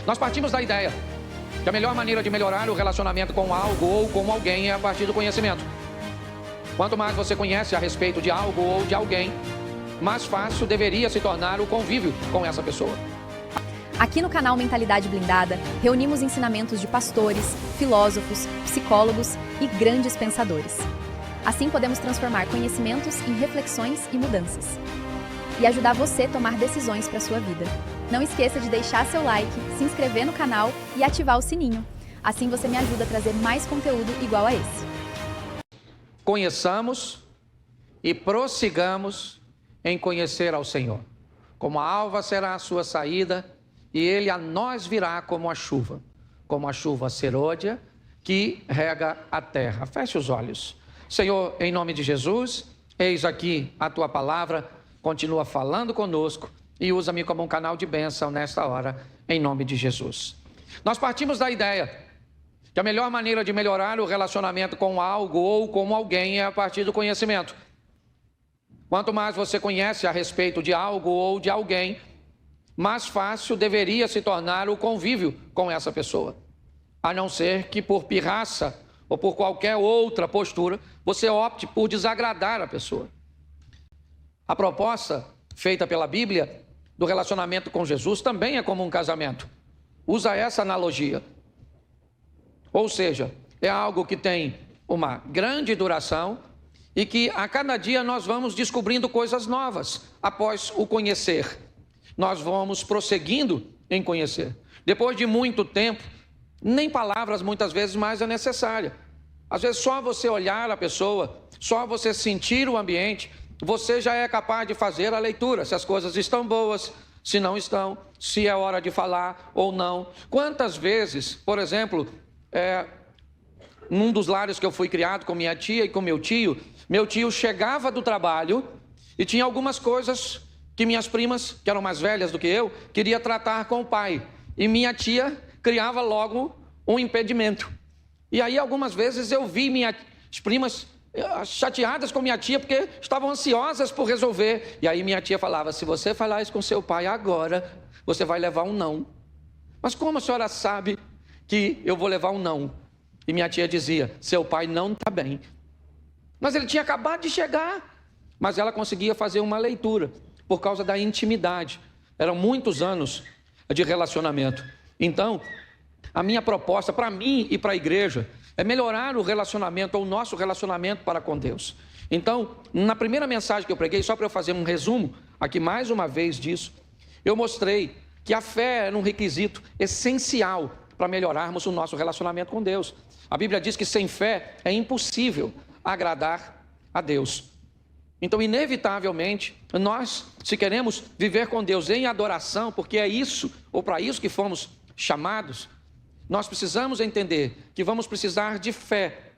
Nós partimos da ideia que a melhor maneira de melhorar o relacionamento com algo ou com alguém é a partir do conhecimento. Quanto mais você conhece a respeito de algo ou de alguém, mais fácil deveria se tornar o convívio com essa pessoa. Aqui no canal Mentalidade Blindada, reunimos ensinamentos de pastores, filósofos, psicólogos e grandes pensadores. Assim podemos transformar conhecimentos em reflexões e mudanças. E ajudar você a tomar decisões para a sua vida. Não esqueça de deixar seu like, se inscrever no canal e ativar o sininho. Assim você me ajuda a trazer mais conteúdo igual a esse. Conheçamos e prossigamos em conhecer ao Senhor. Como a alva será a sua saída, e ele a nós virá como a chuva serôdia que rega a terra. Feche os olhos. Senhor, em nome de Jesus, eis aqui a tua palavra, continua falando conosco e usa-me como um canal de bênção nesta hora, em nome de Jesus. Nós partimos da ideia que a melhor maneira de melhorar o relacionamento com algo ou com alguém é a partir do conhecimento. Quanto mais você conhece a respeito de algo ou de alguém, mais fácil deveria se tornar o convívio com essa pessoa. A não ser que por pirraça ou por qualquer outra postura, você opte por desagradar a pessoa. A proposta feita pela Bíblia do relacionamento com Jesus também é como um casamento. Usa essa analogia. Ou seja, é algo que tem uma grande duração e que a cada dia nós vamos descobrindo coisas novas após o conhecer. Nós vamos prosseguindo em conhecer. Depois de muito tempo, nem palavras muitas vezes mais é necessária. Às vezes só você olhar a pessoa, só você sentir o ambiente, você já é capaz de fazer a leitura, se as coisas estão boas, se não estão, se é hora de falar ou não. Quantas vezes, por exemplo, num dos lares que eu fui criado com minha tia e com meu tio chegava do trabalho e tinha algumas coisas que minhas primas, que eram mais velhas do que eu, queria tratar com o pai. E minha tia criava logo um impedimento. E aí algumas vezes eu vi minhas primas chateadas com minha tia porque estavam ansiosas por resolver. E aí minha tia falava, se você falar isso com seu pai agora, você vai levar um não. Mas como a senhora sabe que eu vou levar um não? E minha tia dizia, seu pai não está bem. Mas ele tinha acabado de chegar. Mas ela conseguia fazer uma leitura por causa da intimidade. Eram muitos anos de relacionamento. Então, a minha proposta para mim e para a igreja é melhorar o relacionamento, ou o nosso relacionamento para com Deus. Então, na primeira mensagem que eu preguei, só para eu fazer um resumo aqui mais uma vez disso, eu mostrei que a fé era um requisito essencial para melhorarmos o nosso relacionamento com Deus. A Bíblia diz que sem fé é impossível agradar a Deus. Então, inevitavelmente, nós, se queremos viver com Deus em adoração, porque é isso, ou para isso que fomos chamados, nós precisamos entender que vamos precisar de fé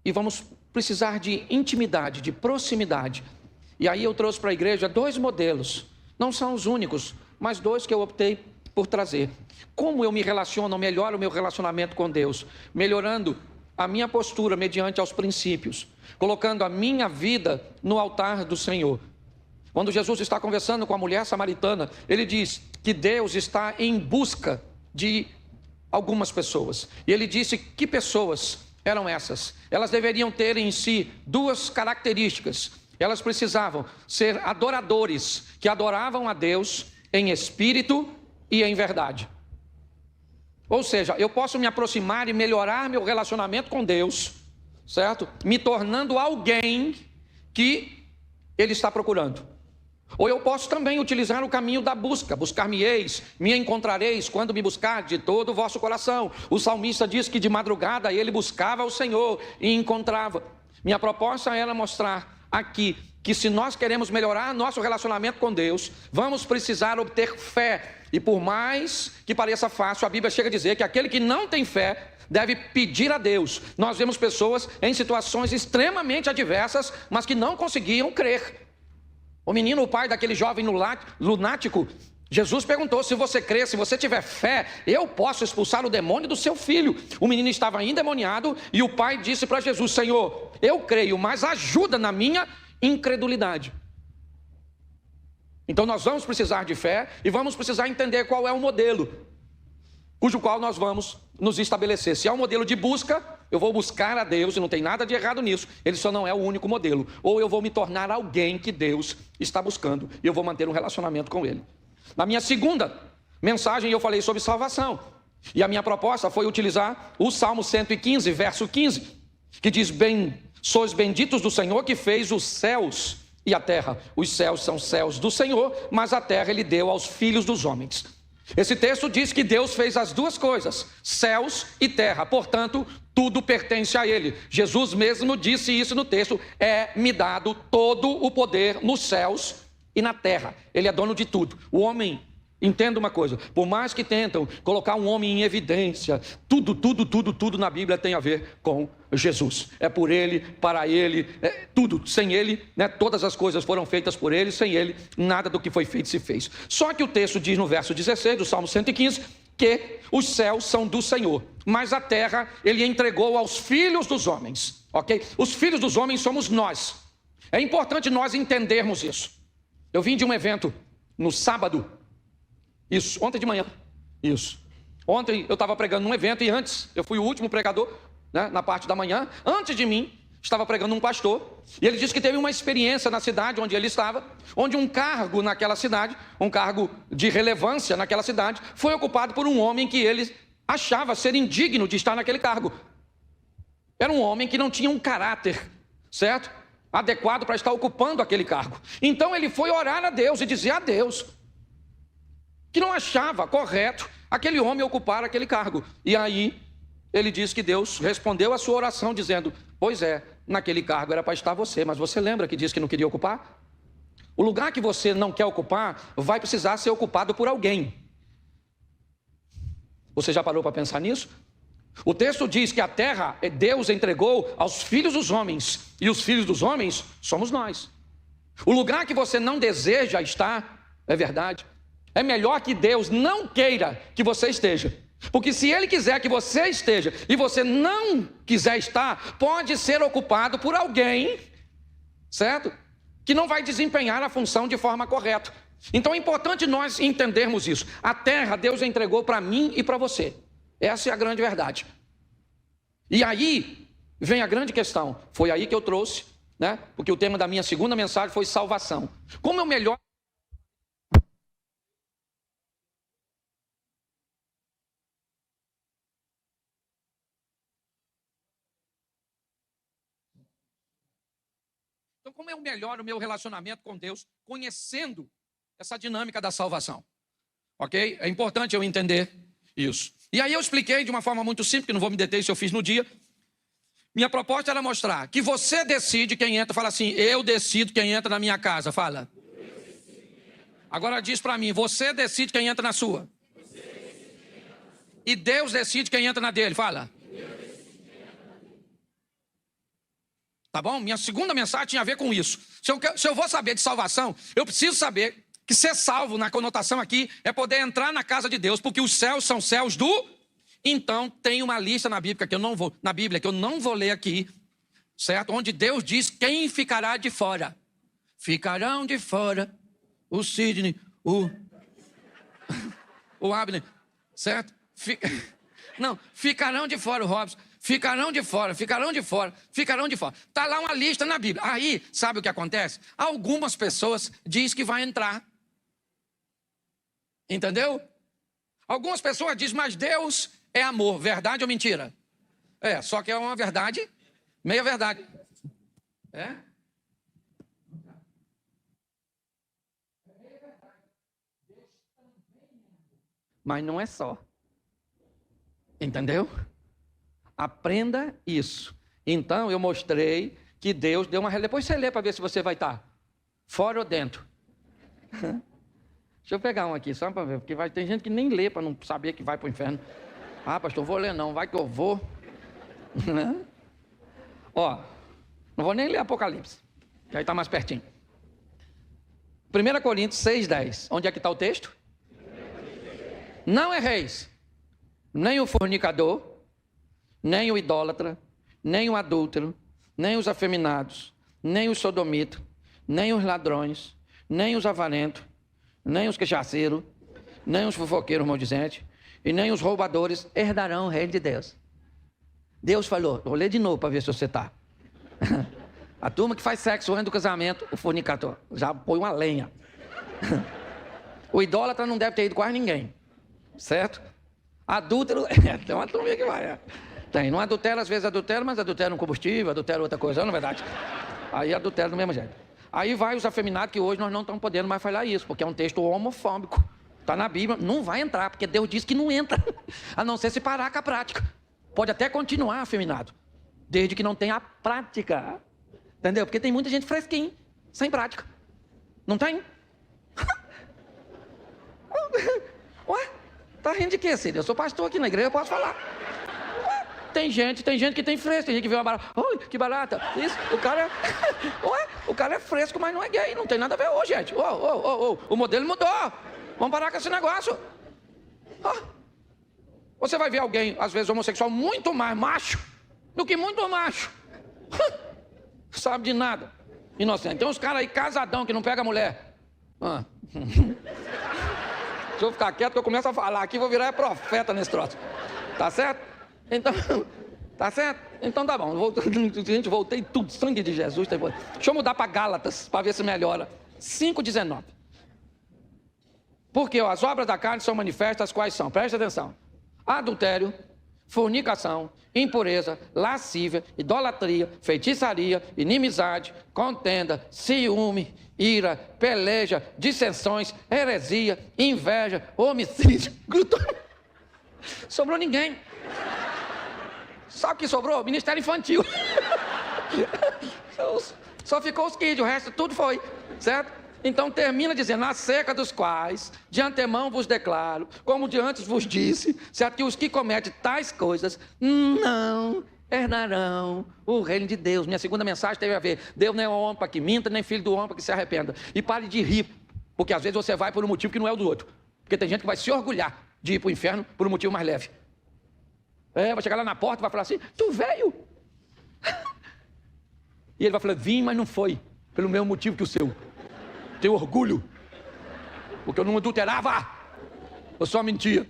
e vamos precisar de intimidade, de proximidade. E aí eu trouxe para a igreja 2 modelos, não são os únicos, mas 2 que eu optei por trazer. Como eu me relaciono, melhoro o meu relacionamento com Deus, melhorando a minha postura mediante aos princípios, colocando a minha vida no altar do Senhor. Quando Jesus está conversando com a mulher samaritana, ele diz que Deus está em busca de algumas pessoas. E ele disse que pessoas eram essas. Elas deveriam ter em si 2 características. Elas precisavam ser adoradores, que adoravam a Deus em espírito e em verdade. Ou seja, eu posso me aproximar e melhorar meu relacionamento com Deus, certo? Me tornando alguém que Ele está procurando. Ou eu posso também utilizar o caminho da busca. Buscar-me-eis, me encontrareis, quando me buscar de todo o vosso coração. O salmista diz que de madrugada ele buscava o Senhor e encontrava. Minha proposta era mostrar aqui que se nós queremos melhorar nosso relacionamento com Deus, vamos precisar obter fé. E por mais que pareça fácil, a Bíblia chega a dizer que aquele que não tem fé deve pedir a Deus. Nós vemos pessoas em situações extremamente adversas, mas que não conseguiam crer. O menino, o pai daquele jovem lunático, Jesus perguntou, se você crer, se você tiver fé, eu posso expulsar o demônio do seu filho. O menino estava endemoniado e o pai disse para Jesus, Senhor, eu creio, mas ajuda na minha incredulidade. Então nós vamos precisar de fé e vamos precisar entender qual é o modelo cujo qual nós vamos nos estabelecer. Se é um modelo de busca, eu vou buscar a Deus e não tem nada de errado nisso. Ele só não é o único modelo. Ou eu vou me tornar alguém que Deus está buscando e eu vou manter um relacionamento com Ele. Na minha segunda mensagem eu falei sobre salvação. E a minha proposta foi utilizar o Salmo 115, verso 15, que diz: sois benditos do Senhor que fez os céus e a terra. Os céus são céus do Senhor, mas a terra Ele deu aos filhos dos homens. Esse texto diz que Deus fez as duas coisas, céus e terra, portanto, tudo pertence a Ele. Jesus mesmo disse isso no texto: me dado todo o poder nos céus e na terra. Ele é dono de tudo. O homem, entenda uma coisa, por mais que tentam colocar um homem em evidência, tudo na Bíblia tem a ver com Jesus. É por Ele, para Ele, tudo. Sem Ele, todas as coisas foram feitas por Ele, sem Ele, nada do que foi feito se fez. Só que o texto diz no verso 16 do Salmo 115, que os céus são do Senhor, mas a terra Ele entregou aos filhos dos homens, ok? Os filhos dos homens somos nós. É importante nós entendermos isso. Eu vim de um evento no sábado, isso, ontem de manhã, isso. Ontem eu estava pregando num evento e antes, eu fui o último pregador, na parte da manhã. Antes de mim, estava pregando um pastor, e ele disse que teve uma experiência na cidade onde ele estava, onde um cargo naquela cidade, um cargo de relevância naquela cidade, foi ocupado por um homem que ele achava ser indigno de estar naquele cargo. Era um homem que não tinha um caráter, certo? Adequado para estar ocupando aquele cargo. Então ele foi orar a Deus e dizer a Deus que não achava correto aquele homem ocupar aquele cargo. E aí ele diz que Deus respondeu a sua oração dizendo: pois é, naquele cargo era para estar você, mas você lembra que disse que não queria ocupar? O lugar que você não quer ocupar vai precisar ser ocupado por alguém. Você já parou para pensar nisso? O texto diz que a terra Deus entregou aos filhos dos homens, e os filhos dos homens somos nós. O lugar que você não deseja estar, é verdade, é melhor que Deus não queira que você esteja. Porque se Ele quiser que você esteja e você não quiser estar, pode ser ocupado por alguém, certo? Que não vai desempenhar a função de forma correta. Então é importante nós entendermos isso. A terra Deus entregou para mim e para você. Essa é a grande verdade. E aí vem a grande questão. Foi aí que eu trouxe, porque o tema da minha segunda mensagem foi salvação. Como é o melhor... Então, como eu melhoro o meu relacionamento com Deus, conhecendo essa dinâmica da salvação? Ok? É importante eu entender isso. E aí eu expliquei de uma forma muito simples, que não vou me deter, isso eu fiz no dia. Minha proposta era mostrar que você decide quem entra. Fala assim: eu decido quem entra na minha casa. Fala. Agora diz para mim: você decide quem entra na sua. E Deus decide quem entra na dele. Fala. Tá bom? Minha segunda mensagem tinha a ver com isso. Se eu vou saber de salvação, eu preciso saber que ser salvo, na conotação aqui, é poder entrar na casa de Deus, porque os céus são céus do... Então, tem uma lista na Bíblia que eu não vou ler aqui, certo? Onde Deus diz quem ficará de fora. Ficarão de fora o Sidney, o Abner, certo? Não, ficarão de fora o Robson. Ficarão de fora, ficarão de fora, ficarão de fora. Está lá uma lista na Bíblia. Aí, sabe o que acontece? Algumas pessoas dizem que vai entrar. Entendeu? Algumas pessoas dizem, mas Deus é amor. Verdade ou mentira? Só que é uma verdade, meia verdade. Mas não é só. Entendeu? Aprenda isso. Então eu mostrei que Deus deu uma... Depois você lê para ver se você vai estar fora ou dentro. Deixa eu pegar um aqui, só para ver, porque tem gente que nem lê para não saber que vai para o inferno. Ah, pastor, vou ler não, vai que eu vou. Ó, não vou nem ler Apocalipse, que aí está mais pertinho. 1 Coríntios 6:10. Onde é que está o texto? Não erreis, nem o fornicador, nem o idólatra, nem o adúltero, nem os afeminados, nem os sodomitas, nem os ladrões, nem os avarentos, nem os cachaceiros, nem os fofoqueiros maldizentes, e nem os roubadores herdarão o reino de Deus. Deus falou, vou ler de novo para ver se você está. A turma que faz sexo antes do casamento, o fornicador, já põe uma lenha. O idólatra não deve ter ido quase ninguém, certo? Adúltero, tem uma turma que vai. Tem, não adultera, às vezes adultera, mas adultera um combustível, adultera outra coisa, não é verdade? Aí adultera do mesmo jeito. Aí vai os afeminados, que hoje nós não estamos podendo mais falar isso, porque é um texto homofóbico. Está na Bíblia, não vai entrar, porque Deus diz que não entra, a não ser se parar com a prática. Pode até continuar afeminado, desde que não tenha a prática. Entendeu? Porque tem muita gente fresquinha, sem prática. Não tem? Ué? Tá rindo de quê, Cid? Eu sou pastor aqui na igreja, eu posso falar. Ué? Tem gente que tem fresco, tem gente que vê uma barata. Ui, que barata. Isso, o cara é... Ué? O cara é fresco, mas não é gay. Não tem nada a ver hoje, gente. O modelo mudou. Vamos parar com esse negócio. Você vai ver alguém, às vezes homossexual, muito mais macho do que muito macho. Sabe de nada. Inocente. Tem uns caras aí casadão que não pega mulher. Deixa eu ficar quieto que eu começo a falar aqui, vou virar profeta nesse troço. Tá certo? Então, tá certo? Então tá bom. Gente, voltei tudo, sangue de Jesus. Deixa eu mudar para Gálatas, para ver se melhora. 5,19. Porque as obras da carne são manifestas, quais são? Presta atenção. Adultério, fornicação, impureza, lascívia, idolatria, feitiçaria, inimizade, contenda, ciúme, ira, peleja, dissensões, heresia, inveja, homicídio, glutão. Sobrou ninguém. Sabe o que sobrou? Ministério infantil. Só ficou os kids, o resto tudo foi, certo? Então termina dizendo, acerca dos quais, de antemão vos declaro, como de antes vos disse, certo, que os que cometem tais coisas não herdarão o reino de Deus. Minha segunda mensagem teve a ver, Deus não é homem para que minta, nem filho do homem para que se arrependa. E pare de rir, porque às vezes você vai por um motivo que não é o do outro. Porque tem gente que vai se orgulhar de ir para o inferno por um motivo mais leve. Vai chegar lá na porta e vai falar assim, tu veio? E ele vai falar, vim, mas não foi, pelo mesmo motivo que o seu. Tenho orgulho, porque eu não adulterava, eu só mentia.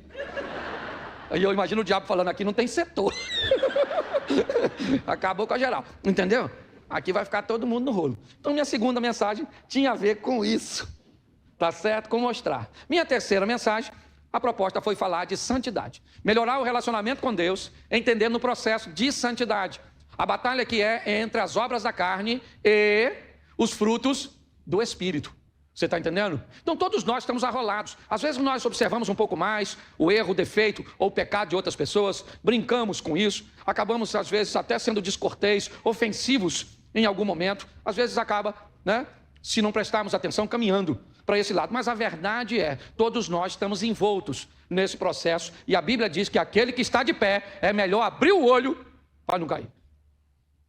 Aí eu imagino o diabo falando, aqui não tem setor. Acabou com a geral, entendeu? Aqui vai ficar todo mundo no rolo. Então minha segunda mensagem tinha a ver com isso, tá certo? Com mostrar. Minha terceira mensagem, a proposta foi falar de santidade. Melhorar o relacionamento com Deus, entendendo o processo de santidade. A batalha que é entre as obras da carne e os frutos do Espírito. Você está entendendo? Então todos nós estamos arrolados. Às vezes nós observamos um pouco mais o erro, o defeito ou o pecado de outras pessoas, brincamos com isso, acabamos às vezes até sendo descortês, ofensivos em algum momento, às vezes acaba, né, se não prestarmos atenção, caminhando para esse lado. Mas a verdade é, todos nós estamos envoltos nesse processo e a Bíblia diz que aquele que está de pé é melhor abrir o olho para não cair.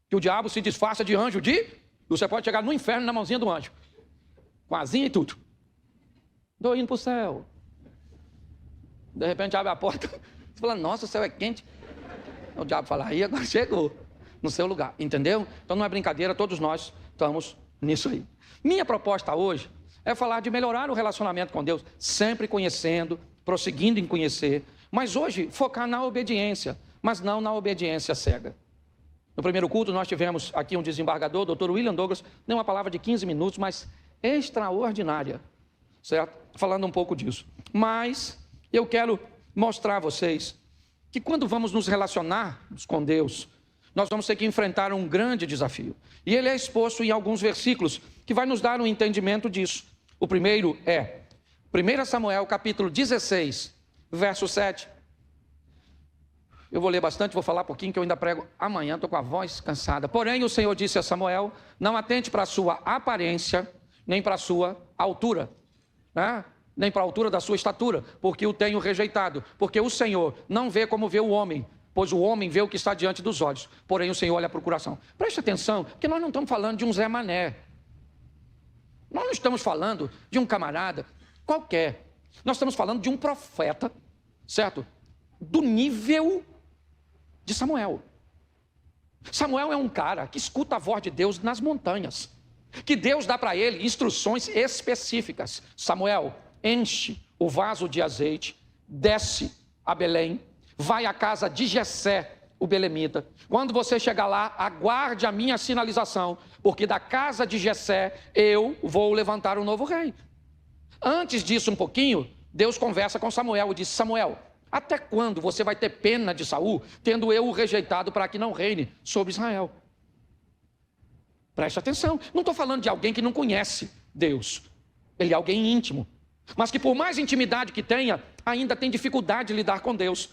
Que o diabo se disfarça de anjo você pode chegar no inferno na mãozinha do anjo. Com asinha e tudo. Estou indo para o céu. De repente abre a porta. Você fala, nossa, o céu é quente. O diabo fala, aí agora chegou no seu lugar. Entendeu? Então não é brincadeira, todos nós estamos nisso aí. Minha proposta hoje é falar de melhorar o relacionamento com Deus, sempre conhecendo, prosseguindo em conhecer. Mas hoje focar na obediência, mas não na obediência cega. No primeiro culto nós tivemos aqui um desembargador, o Dr. William Douglas, deu uma palavra de 15 minutos, mas extraordinária, certo? Falando um pouco disso. Mas eu quero mostrar a vocês que quando vamos nos relacionar com Deus, nós vamos ter que enfrentar um grande desafio. E ele é exposto em alguns versículos que vai nos dar um entendimento disso. O primeiro é 1 Samuel capítulo 16, verso 7. Eu vou ler bastante, vou falar um pouquinho que eu ainda prego amanhã, estou com a voz cansada. Porém o Senhor disse a Samuel, não atente para a sua aparência, nem para a sua altura, né? Nem para a altura da sua estatura, porque o tenho rejeitado. Porque o Senhor não vê como vê o homem, pois o homem vê o que está diante dos olhos, porém o Senhor olha para o coração. Preste atenção, porque nós não estamos falando de um Zé Mané. Nós não estamos falando de um camarada qualquer. Nós estamos falando de um profeta, certo? Do nível de Samuel. Samuel é um cara que escuta a voz de Deus nas montanhas, que Deus dá para ele instruções específicas. Samuel, enche o vaso de azeite, desce a Belém, vai à casa de Jessé, o belemita. Quando você chegar lá, aguarde a minha sinalização, porque da casa de Jessé eu vou levantar um novo rei. Antes disso um pouquinho, Deus conversa com Samuel e diz: Samuel, até quando você vai ter pena de Saul, tendo eu o rejeitado para que não reine sobre Israel? Preste atenção, não estou falando de alguém que não conhece Deus. Ele é alguém íntimo, mas que por mais intimidade que tenha, ainda tem dificuldade de lidar com Deus.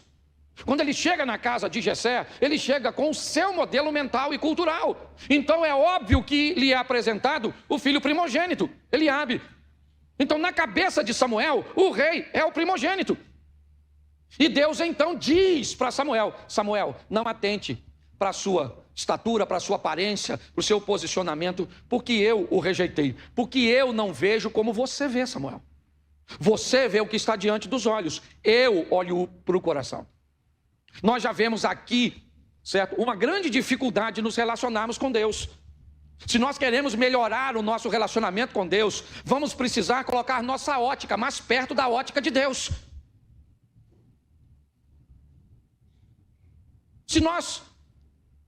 Quando ele chega na casa de Jessé, ele chega com o seu modelo mental e cultural. Então é óbvio que lhe é apresentado o filho primogênito, Eliabe. Então na cabeça de Samuel, o rei é o primogênito. E Deus então diz para Samuel: Samuel, não atente para a sua estatura, para a sua aparência, para o seu posicionamento, porque eu o rejeitei, porque eu não vejo como você vê, Samuel. Você vê o que está diante dos olhos, eu olho para o coração. Nós já vemos aqui, certo, uma grande dificuldade de nos relacionarmos com Deus. Se nós queremos melhorar o nosso relacionamento com Deus, vamos precisar colocar nossa ótica mais perto da ótica de Deus. Se nós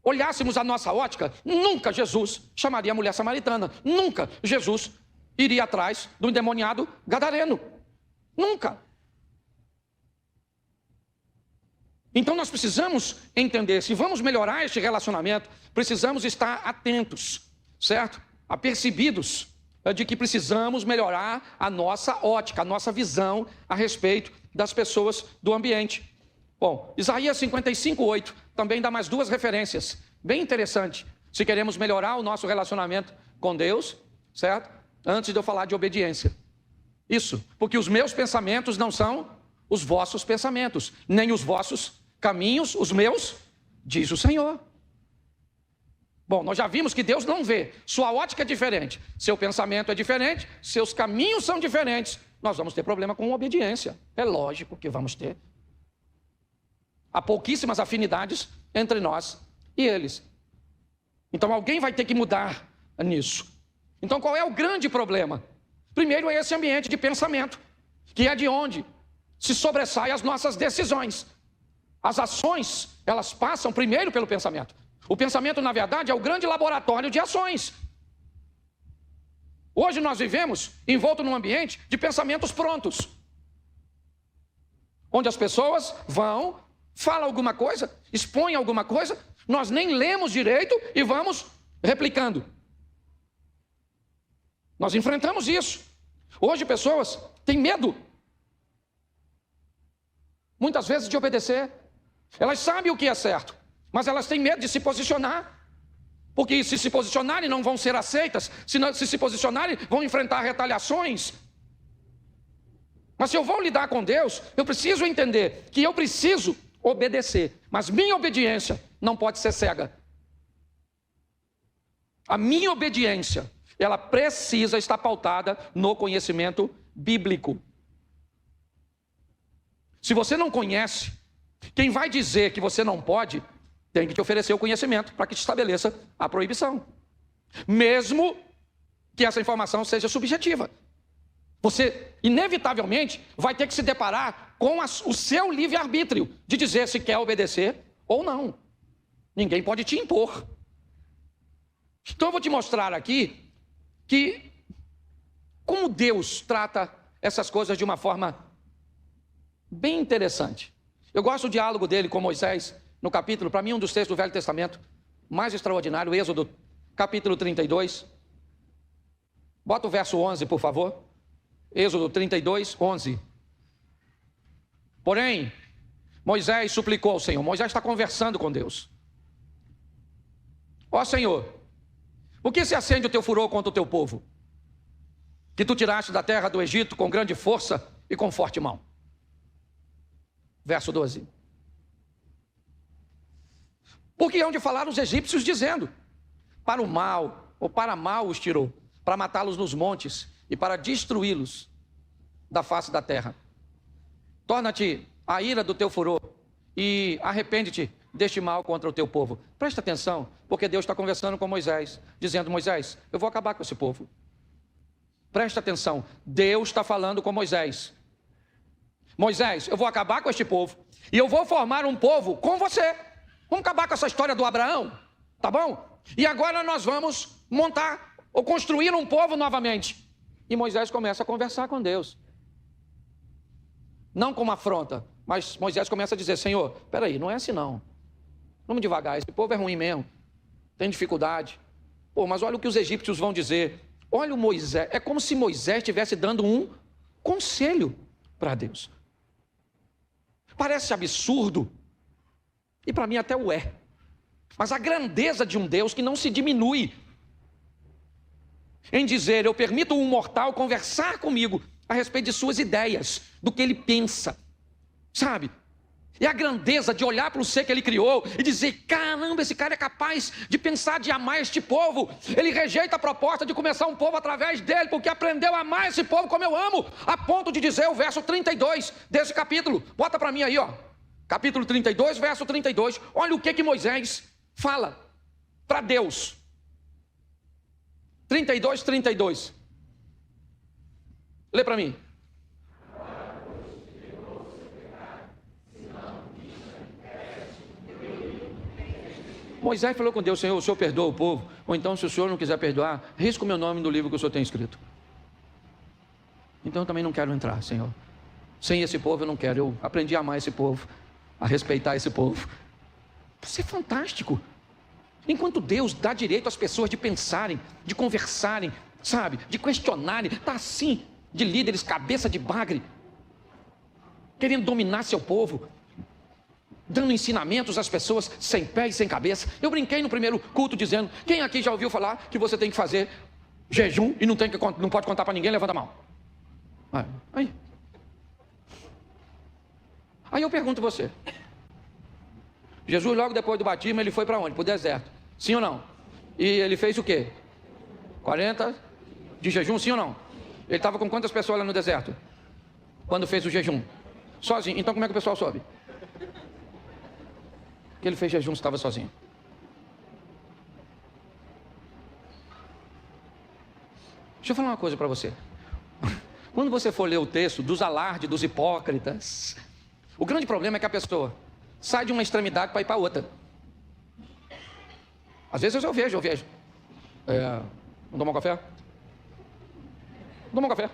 olhássemos a nossa ótica, nunca Jesus chamaria a mulher samaritana, nunca Jesus iria atrás do endemoniado gadareno, nunca. Então nós precisamos entender, se vamos melhorar este relacionamento, precisamos estar atentos, certo? Apercebidos de que precisamos melhorar a nossa ótica, a nossa visão a respeito das pessoas do ambiente. Bom, Isaías 55:8 também dá mais duas referências, bem interessante, se queremos melhorar o nosso relacionamento com Deus, certo? Antes de eu falar de obediência. Isso, porque os meus pensamentos não são os vossos pensamentos, nem os vossos caminhos, os meus, diz o Senhor. Bom, nós já vimos que Deus não vê, sua ótica é diferente, seu pensamento é diferente, seus caminhos são diferentes, nós vamos ter problema com obediência, é lógico que vamos ter. Há pouquíssimas afinidades entre nós e eles. Então alguém vai ter que mudar nisso. Então qual é o grande problema? Primeiro é esse ambiente de pensamento, que é de onde se sobressaem as nossas decisões. As ações, elas passam primeiro pelo pensamento. O pensamento, na verdade, é o grande laboratório de ações. Hoje nós vivemos envolto num ambiente de pensamentos prontos, onde as pessoas vão, falam alguma coisa, expõem alguma coisa, nós nem lemos direito e vamos replicando. Nós enfrentamos isso. Hoje pessoas têm medo, muitas vezes, de obedecer. Elas sabem o que é certo, mas elas têm medo de se posicionar, porque se posicionarem não vão ser aceitas, se posicionarem vão enfrentar retaliações. Mas se eu vou lidar com Deus, eu preciso entender que eu preciso obedecer, mas minha obediência não pode ser cega. A minha obediência, ela precisa estar pautada no conhecimento bíblico. Se você não conhece, quem vai dizer que você não pode, tem que te oferecer o conhecimento para que te estabeleça a proibição. Mesmo que essa informação seja subjetiva. Você, inevitavelmente, vai ter que se deparar com o seu livre-arbítrio de dizer se quer obedecer ou não. Ninguém pode te impor. Então eu vou te mostrar aqui que como Deus trata essas coisas de uma forma bem interessante. Eu gosto do diálogo dele com Moisés, no capítulo, para mim, um dos textos do Velho Testamento mais extraordinário, Êxodo, capítulo 32. Bota o verso 11, por favor. Êxodo 32, 11. Porém, Moisés suplicou ao Senhor. Moisés está conversando com Deus. Ó Senhor, por que se acende o teu furor contra o teu povo? Que tu tiraste da terra do Egito com grande força e com forte mão. Verso 12. Porque hão de falar os egípcios dizendo: para o mal, ou para mal os tirou, para matá-los nos montes e para destruí-los da face da terra. Torna-te a ira do teu furor e arrepende-te deste mal contra o teu povo. Presta atenção, porque Deus está conversando com Moisés, dizendo: Moisés, eu vou acabar com esse povo. Presta atenção, Deus está falando com Moisés. Moisés, eu vou acabar com este povo e eu vou formar um povo com você. Vamos acabar com essa história do Abraão, tá bom? E agora nós vamos montar ou construir um povo novamente. E Moisés começa a conversar com Deus. Não com uma afronta, mas Moisés começa a dizer, Senhor, peraí, não é assim não. Vamos devagar, esse povo é ruim mesmo, tem dificuldade. Pô, mas olha o que os egípcios vão dizer. Olha o Moisés, é como se Moisés estivesse dando um conselho para Deus. Parece absurdo, e para mim até o é. Mas a grandeza de um Deus que não se diminui em dizer, eu permito um mortal conversar comigo a respeito de suas ideias, do que ele pensa, sabe? E a grandeza de olhar para o ser que ele criou e dizer, caramba, esse cara é capaz de pensar, de amar este povo. Ele rejeita a proposta de começar um povo através dele, porque aprendeu a amar esse povo como eu amo, a ponto de dizer o verso 32 desse capítulo. Bota para mim aí, ó. Capítulo 32, verso 32. Olha o que Moisés fala para Deus. 32. Lê para mim. Moisés falou com Deus, Senhor, o Senhor perdoa o povo, ou então se o Senhor não quiser perdoar, risca o meu nome no livro que o Senhor tem escrito. Então eu também não quero entrar, Senhor. Sem esse povo eu não quero, eu aprendi a amar esse povo, a respeitar esse povo. Isso é fantástico. Enquanto Deus dá direito às pessoas de pensarem, de conversarem, sabe, de questionarem, está assim, de líderes cabeça de bagre, querendo dominar seu povo, dando ensinamentos às pessoas sem pé e sem cabeça. Eu brinquei no primeiro culto dizendo, quem aqui já ouviu falar que você tem que fazer jejum e não pode contar para ninguém, levanta a mão. Aí eu pergunto a você, Jesus logo depois do batismo ele foi para onde? Para o deserto, sim ou não? E ele fez o quê? 40 de jejum, sim ou não? Ele estava com quantas pessoas lá no deserto? Quando fez o jejum? Sozinho. Então como é que o pessoal sobe? Que ele fez jejum, estava sozinho. Deixa eu falar uma coisa para você. Quando você for ler o texto dos alardes dos hipócritas, o grande problema é que a pessoa sai de uma extremidade para ir para outra. Às vezes eu vejo. Vamos tomar um café? Vamos tomar um café?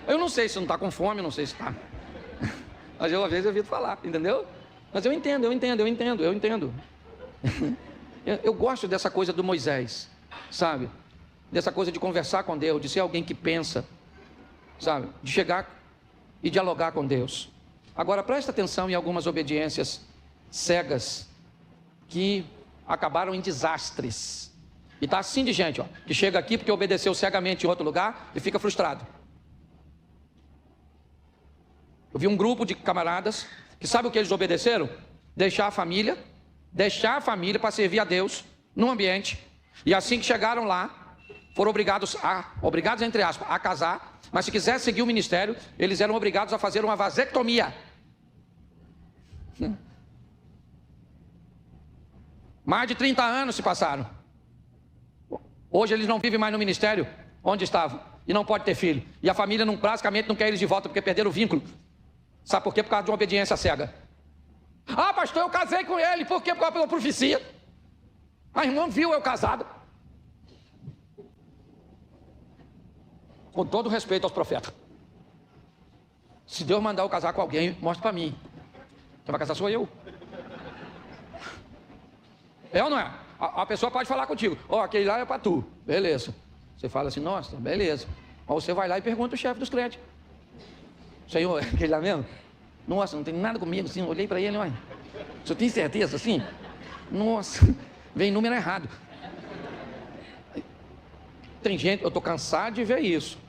Eu não sei se não está com fome, não sei se está. Mas eu às vezes evito falar, entendeu? Mas eu entendo. Eu gosto dessa coisa do Moisés, sabe? Dessa coisa de conversar com Deus, de ser alguém que pensa, sabe? De chegar e dialogar com Deus. Agora presta atenção em algumas obediências cegas que acabaram em desastres. E tá assim de gente, ó, que chega aqui porque obedeceu cegamente em outro lugar e fica frustrado. Eu vi um grupo de camaradas que sabe o que eles obedeceram? Deixar a família para servir a Deus num ambiente. E assim que chegaram lá, foram obrigados entre aspas, a casar. Mas se quiser seguir o ministério, eles eram obrigados a fazer uma vasectomia. Mais de 30 anos se passaram. Hoje eles não vivem mais no ministério onde estavam. E não pode ter filho. E a família basicamente não quer eles de volta porque perderam o vínculo. Sabe por quê? Por causa de uma obediência cega. Ah, pastor, eu casei com ele. Por quê? Por causa da profecia. A irmã viu eu casado. Com todo respeito aos profetas. Se Deus mandar eu casar com alguém, mostra para mim. Quem vai casar sou eu. É ou não é? A pessoa pode falar contigo. Aquele lá é para tu. Beleza. Você fala assim, nossa, beleza. Ou você vai lá e pergunta o chefe dos crentes. Senhor, aquele lá mesmo? Nossa, não tem nada comigo, assim, olhei para ele, olha. O senhor tem certeza, assim? Nossa, vem número errado. Tem gente, eu estou cansado de ver isso.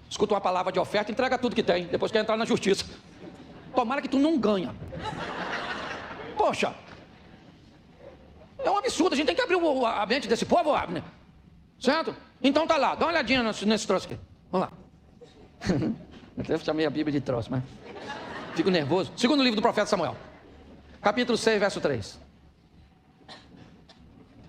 Escuta uma palavra de oferta, entrega tudo que tem, depois quer entrar na justiça. Tomara que tu não ganha. Poxa, é um absurdo, a gente tem que abrir a mente desse povo, Abner. Certo? Então tá lá, dá uma olhadinha nesse troço aqui. Vamos lá. Eu chamei a Bíblia de troço, mas fico nervoso. Segundo livro do profeta Samuel, capítulo 6, verso 3.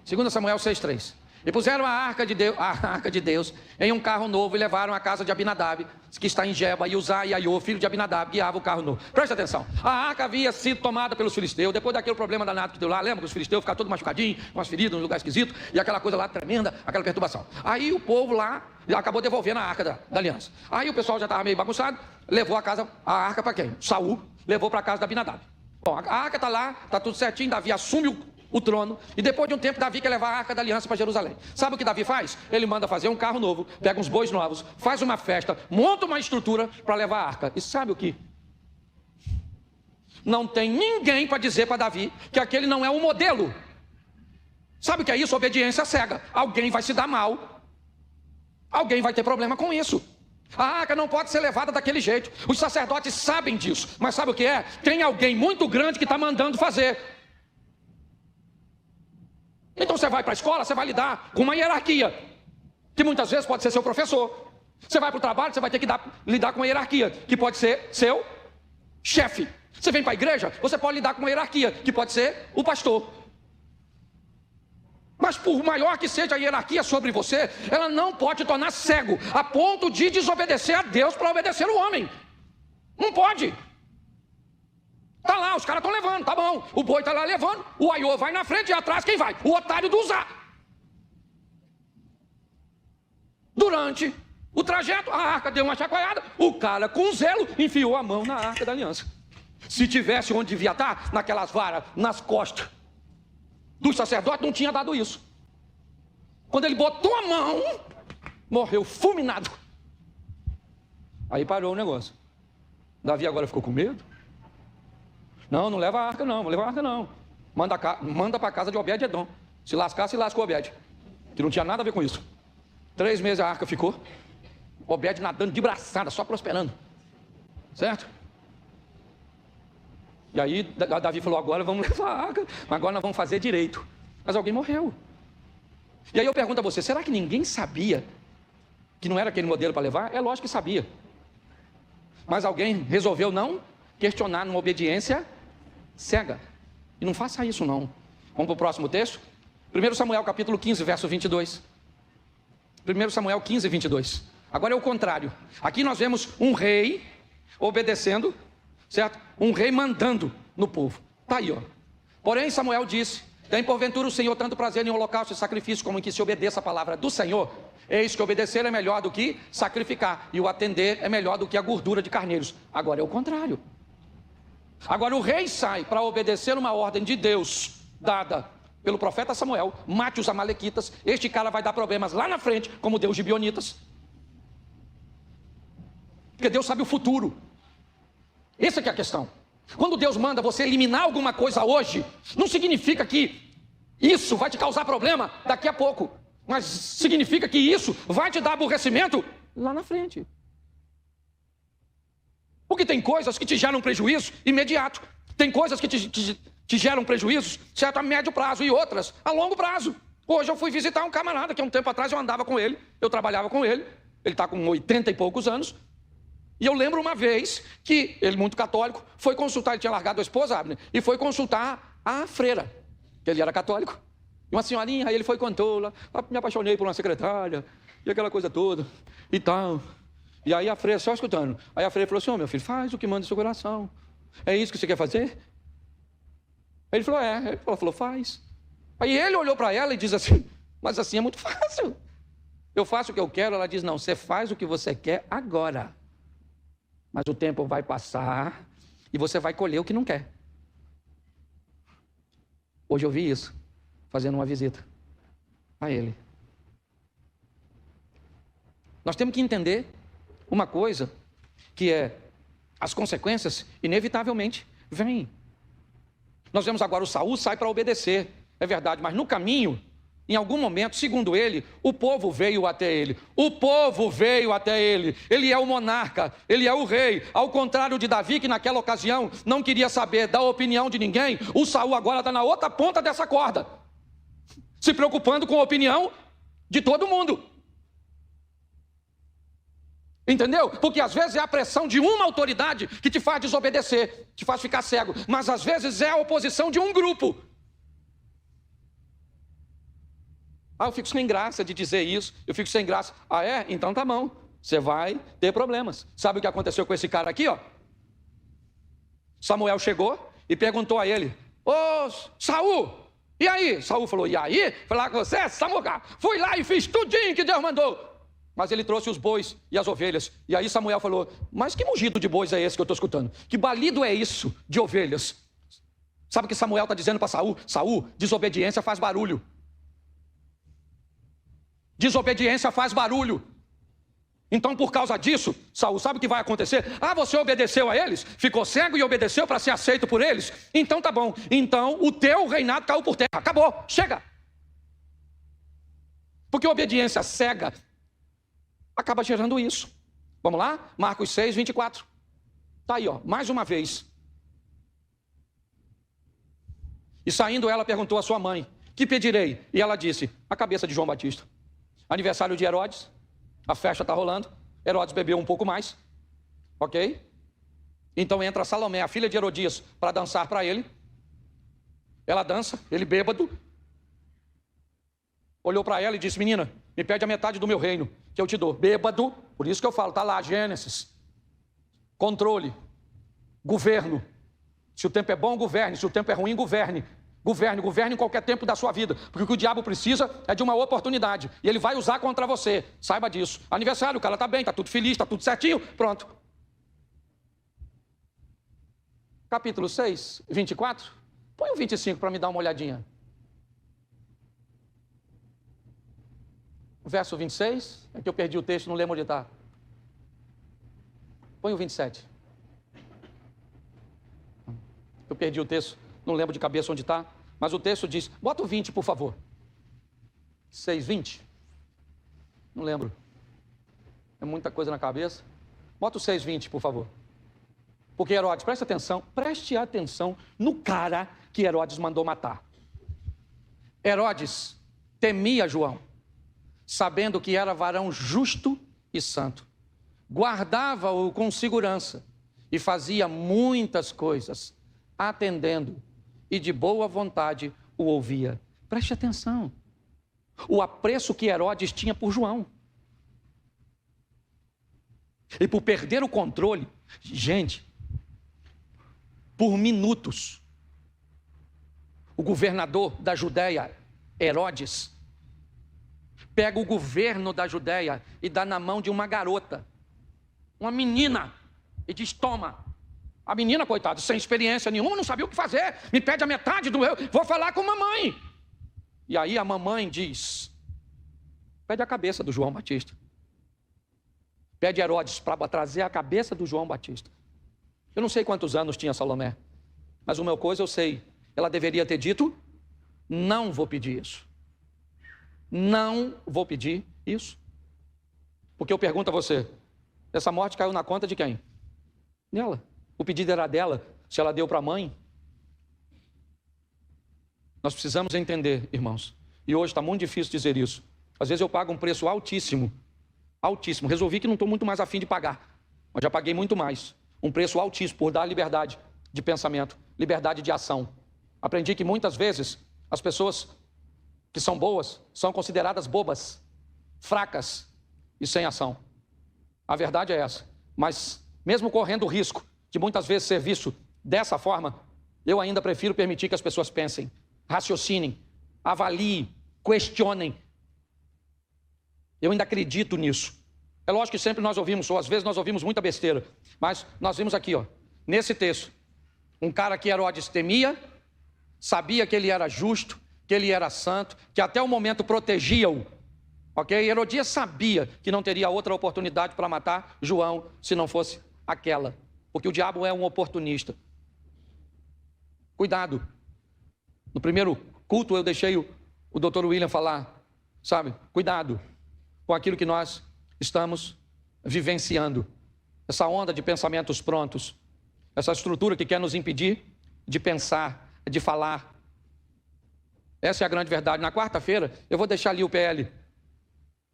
2 Samuel 6, 3. E puseram a arca de Deus em um carro novo e levaram à casa de Abinadab, que está em Geba, e Uzá e Aiô, filho de Abinadab, guiava o carro novo. Presta atenção, a arca havia sido tomada pelos filisteus, depois daquele problema danado que deu lá, lembra que os filisteus ficaram todos machucadinhos, com as feridas, num lugar esquisito, e aquela coisa lá tremenda, aquela perturbação. Aí o povo lá acabou devolvendo a arca da aliança. Aí o pessoal já estava meio bagunçado, levou a arca para quem? Saul levou para a casa de Abinadab. Bom, a arca está lá, está tudo certinho, Davi assume o trono, e depois de um tempo Davi quer levar a arca da aliança para Jerusalém. Sabe o que Davi faz? Ele manda fazer um carro novo, pega uns bois novos, faz uma festa, monta uma estrutura para levar a arca. E sabe o que? Não tem ninguém para dizer para Davi que aquele não é um modelo. Sabe o que é isso? Obediência cega. Alguém vai se dar mal, alguém vai ter problema com isso. A arca não pode ser levada daquele jeito. Os sacerdotes sabem disso, mas sabe o que é? Tem alguém muito grande que está mandando fazer. Então você vai para a escola, você vai lidar com uma hierarquia, que muitas vezes pode ser seu professor. Você vai para o trabalho, você vai ter que lidar com uma hierarquia, que pode ser seu chefe. Você vem para a igreja, você pode lidar com uma hierarquia, que pode ser o pastor. Mas por maior que seja a hierarquia sobre você, ela não pode te tornar cego, a ponto de desobedecer a Deus para obedecer o homem. Não pode. Está lá, os caras estão levando, tá bom. O boi está lá levando, o aiô vai na frente e atrás quem vai? O otário do Uzá. Durante o trajeto, a arca deu uma chacoalhada, o cara com zelo enfiou a mão na arca da aliança. Se tivesse onde devia estar, naquelas varas, nas costas dos sacerdotes, não tinha dado isso. Quando ele botou a mão, morreu fulminado. Aí parou o negócio. Davi agora ficou com medo. Não leva a arca não, leva a arca não. Manda para a casa de Obed-Edom. Se lascar, se lasca o Obed. Que não tinha nada a ver com isso. 3 meses a arca ficou. Obed nadando de braçada, só prosperando. Certo? E aí Davi falou, agora vamos levar a arca, mas agora nós vamos fazer direito. Mas alguém morreu. E aí eu pergunto a você, será que ninguém sabia que não era aquele modelo para levar? É lógico que sabia. Mas alguém resolveu não questionar numa obediência cega. E não faça isso não. Vamos para o próximo texto? 1 Samuel capítulo 15, verso 22. 1 Samuel 15, 22. Agora é o contrário. Aqui nós vemos um rei obedecendo, certo? Um rei mandando no povo. Está aí, ó. Porém Samuel disse, tem porventura o Senhor tanto prazer em holocausto e sacrifício como em que se obedeça a palavra do Senhor? Eis que obedecer é melhor do que sacrificar, e o atender é melhor do que a gordura de carneiros. Agora é o contrário. Agora o rei sai para obedecer uma ordem de Deus, dada pelo profeta Samuel, mate os amalequitas, este cara vai dar problemas lá na frente, como Deus de Bionitas. Porque Deus sabe o futuro. Essa que é a questão. Quando Deus manda você eliminar alguma coisa hoje, não significa que isso vai te causar problema daqui a pouco, mas significa que isso vai te dar aborrecimento lá na frente. Porque tem coisas que te geram prejuízo imediato, tem coisas que te geram prejuízos, certo, a médio prazo, e outras a longo prazo. Hoje eu fui visitar um camarada que há um tempo atrás eu andava com ele, eu trabalhava com ele está com 80 e poucos anos, e eu lembro uma vez que ele, muito católico, foi consultar, ele tinha largado a esposa, Abner, e foi consultar a freira, que ele era católico, e uma senhorinha, aí ele foi e contou lá, me apaixonei por uma secretária, e aquela coisa toda, e tal. E aí a freira, só escutando, aí a freira falou assim, meu filho, faz o que manda o seu coração, é isso que você quer fazer? Aí ele falou, ela falou, faz. Aí ele olhou para ela e diz assim, mas assim é muito fácil, eu faço o que eu quero. Ela diz, não, você faz o que você quer agora, mas o tempo vai passar e você vai colher o que não quer. Hoje eu vi isso, fazendo uma visita a ele. Nós temos que entender uma coisa, que é, as consequências, inevitavelmente, vêm. Nós vemos agora o Saul sai para obedecer, é verdade, mas no caminho, em algum momento, segundo ele, o povo veio até ele. O povo veio até ele. Ele é o monarca, ele é o rei. Ao contrário de Davi, que naquela ocasião não queria saber da opinião de ninguém, o Saul agora está na outra ponta dessa corda, se preocupando com a opinião de todo mundo. Entendeu? Porque às vezes é a pressão de uma autoridade que te faz desobedecer, te faz ficar cego, mas às vezes é a oposição de um grupo. Ah, eu fico sem graça de dizer isso, eu fico sem graça. Ah, é? Então tá bom, você vai ter problemas. Sabe o que aconteceu com esse cara aqui, ó? Samuel chegou e perguntou a ele: ô, Saul, e aí? Saul falou: e aí? Falar com você, Samuel, fui lá e fiz tudinho que Deus mandou. Mas ele trouxe os bois e as ovelhas. E aí Samuel falou: mas que mugido de bois é esse que eu estou escutando? Que balido é isso de ovelhas? Sabe o que Samuel está dizendo para Saul? Saul, desobediência faz barulho. Desobediência faz barulho. Então, por causa disso, Saul, sabe o que vai acontecer? Ah, você obedeceu a eles? Ficou cego e obedeceu para ser aceito por eles? Então tá bom. Então o teu reinado caiu por terra. Acabou, chega. Porque obediência cega acaba gerando isso. Vamos lá? Marcos 6, 24. Está aí, ó, mais uma vez. E saindo ela perguntou à sua mãe: que pedirei? E ela disse: a cabeça de João Batista. Aniversário de Herodes, a festa está rolando, Herodes bebeu um pouco mais, ok? Então entra Salomé, a filha de Herodias, para dançar para ele. Ela dança, ele bêbado, olhou para ela e disse: menina, me pede a metade do meu reino, que eu te dou. Bêbado, por isso que eu falo, está lá, Gênesis. Controle, governo. Se o tempo é bom, governe. Se o tempo é ruim, governe. Governe em qualquer tempo da sua vida. Porque o que o diabo precisa é de uma oportunidade. E ele vai usar contra você. Saiba disso. Aniversário, o cara está bem, está tudo feliz, está tudo certinho. Pronto. Capítulo 6, 24. Põe o 25 para me dar uma olhadinha. Verso 26. É que eu perdi o texto, não lembro onde está. Põe o 27. Eu perdi o texto. Não lembro de cabeça onde está, mas o texto diz, bota o 20, por favor. 6:20? Não lembro. É muita coisa na cabeça. Bota o 6:20, por favor. Porque Herodes, preste atenção no cara que Herodes mandou matar. Herodes temia João, sabendo que era varão justo e santo. Guardava-o com segurança e fazia muitas coisas, atendendo, e de boa vontade o ouvia. Preste atenção. O apreço que Herodes tinha por João. E por perder o controle, gente, por minutos, o governador da Judéia, Herodes, pega o governo da Judéia e dá na mão de uma garota, uma menina, e diz: toma. A menina, coitada, sem experiência nenhuma, não sabia o que fazer. Me pede a metade do eu, vou falar com a mamãe. E aí a mamãe diz: pede a cabeça do João Batista. Pede Herodes para trazer a cabeça do João Batista. Eu não sei quantos anos tinha Salomé, mas uma coisa eu sei. Ela deveria ter dito: não vou pedir isso. Não vou pedir isso. Porque eu pergunto a você, essa morte caiu na conta de quem? Nela. O pedido era dela, se ela deu para a mãe. Nós precisamos entender, irmãos, e hoje está muito difícil dizer isso. Às vezes eu pago um preço altíssimo, altíssimo. Resolvi que não estou muito mais afim de pagar, mas já paguei muito mais. Um preço altíssimo por dar liberdade de pensamento, liberdade de ação. Aprendi que muitas vezes as pessoas que são boas são consideradas bobas, fracas e sem ação. A verdade é essa. Mas mesmo correndo o risco de muitas vezes ser visto dessa forma, eu ainda prefiro permitir que as pessoas pensem, raciocinem, avaliem, questionem. Eu ainda acredito nisso. É lógico que sempre nós ouvimos, ou às vezes nós ouvimos muita besteira, mas nós vimos aqui, ó, nesse texto, um cara que Herodes temia, sabia que ele era justo, que ele era santo, que até o momento protegia-o, ok? Herodias sabia que não teria outra oportunidade para matar João se não fosse aquela. Porque o diabo é um oportunista. Cuidado. No primeiro culto eu deixei o Dr. William falar, sabe? Cuidado com aquilo que nós estamos vivenciando. Essa onda de pensamentos prontos. Essa estrutura que quer nos impedir de pensar, de falar. Essa é a grande verdade. Na quarta-feira eu vou deixar ali o PL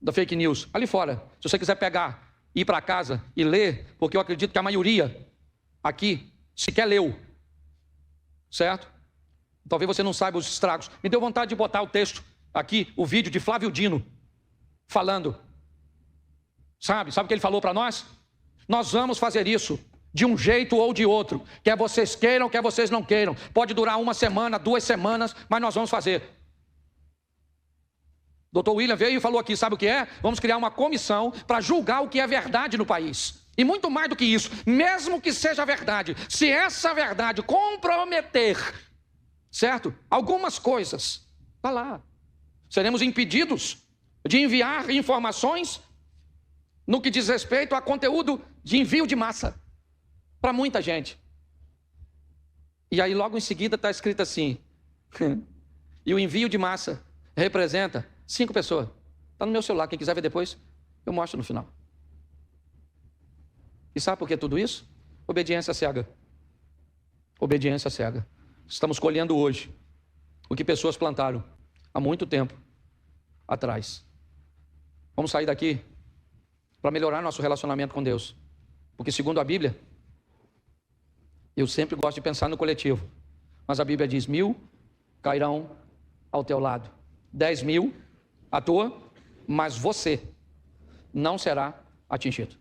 da fake news, ali fora. Se você quiser pegar, ir para casa e ler, porque eu acredito que a maioria aqui sequer leu, certo? Talvez você não saiba os estragos. Me deu vontade de botar o texto aqui o vídeo de Flávio Dino falando. Sabe o que ele falou para nós? Nós vamos fazer isso de um jeito ou de outro. Quer vocês queiram, quer vocês não queiram. Pode durar 1 semana, 2 semanas, mas nós vamos fazer. Dr. William veio e falou aqui, sabe o que é? Vamos criar uma comissão para julgar o que é verdade no país. E muito mais do que isso, mesmo que seja verdade, se essa verdade comprometer, certo? Algumas coisas, está lá. Seremos impedidos de enviar informações no que diz respeito a conteúdo de envio de massa para muita gente. E aí logo em seguida está escrito assim, e o envio de massa representa 5 pessoas. Está no meu celular, quem quiser ver depois, eu mostro no final. E sabe por que tudo isso? Obediência cega. Obediência cega. Estamos colhendo hoje o que pessoas plantaram há muito tempo atrás. Vamos sair daqui para melhorar nosso relacionamento com Deus. Porque segundo a Bíblia, eu sempre gosto de pensar no coletivo, mas a Bíblia diz: 1000 cairão ao teu lado, 10.000 à tua, mas você não será atingido.